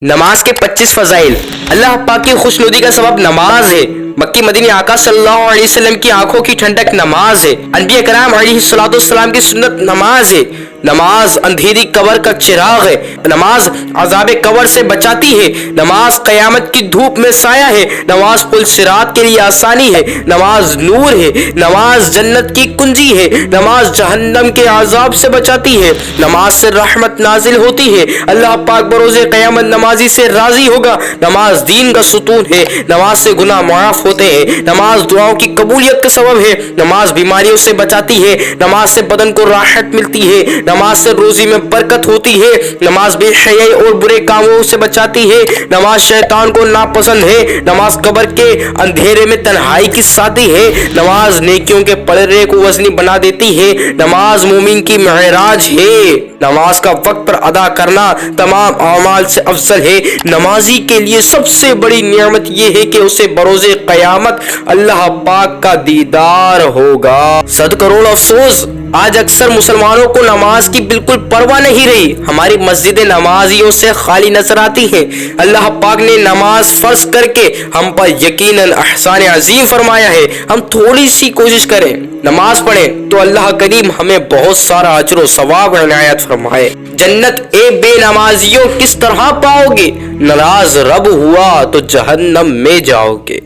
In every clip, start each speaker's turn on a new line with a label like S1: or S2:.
S1: نماز کے 25 فضائل۔ اللہ پاک کی خوشنودی کا سبب نماز ہے۔ مکی مدنی آقا صلی اللہ علیہ وسلم کی آنکھوں کی ٹھنڈک نماز ہے۔ انبیاء کرام علیہ الصلوۃ والسلام کی سنت نماز ہے۔ نماز اندھیری قبر کا چراغ ہے۔ نماز عذاب قبر سے بچاتی ہے۔ نماز قیامت کی دھوپ میں سایہ ہے۔ نماز پل صراط کے لیے آسانی ہے۔ نماز نور ہے۔ نماز جنت کی کنجی ہے۔ نماز جہنم کے عذاب سے بچاتی ہے۔ نماز سے رحمت نازل ہوتی ہے۔ اللہ پاک بروز قیامت نمازی سے راضی ہوگا۔ نماز دین کا ستون ہے۔ نماز سے گناہ معاف ہوتے ہیں۔ نماز دعاؤں کی قبولیت کا سبب ہے۔ نماز بیماریوں سے بچاتی ہے۔ نماز سے بدن کو راحت ملتی ہے۔ نماز سے روزی میں برکت ہوتی ہے۔ نماز بے حیائی اور برے کاموں سے بچاتی ہے۔ نماز شیطان کو ناپسند ہے۔ نماز قبر کے اندھیرے میں تنہائی کی ساتھی ہے۔ نماز نیکیوں کے پلڑے کو وزنی بنا دیتی ہے۔ نماز مومن کی معراج ہے۔ نماز کا وقت پر ادا کرنا تمام اعمال سے افضل ہے۔ نمازی کے لیے سب سے بڑی نعمت یہ ہے کہ اسے بروز قیامت اللہ پاک کا دیدار ہوگا۔ 100 کروڑ افسوس، آج اکثر مسلمانوں کو نماز کی بالکل پرواہ نہیں رہی۔ ہماری مسجدیں نمازیوں سے خالی نظر آتی ہیں۔ اللہ پاک نے نماز فرض کر کے ہم پر یقیناً احسان عظیم فرمایا ہے۔ ہم تھوڑی سی کوشش کریں، نماز پڑھیں تو اللہ کریم ہمیں بہت سارا اجر و ثواب عنایت فرمائے۔ جنت اے بے نمازیوں کس طرح پاؤ گے؟ ناراض رب ہوا تو جہنم میں جاؤ گے۔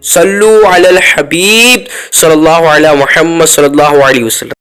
S1: صلو علی الحبیب صلی اللہ علیہ محمد صلی اللہ علیہ وسلم۔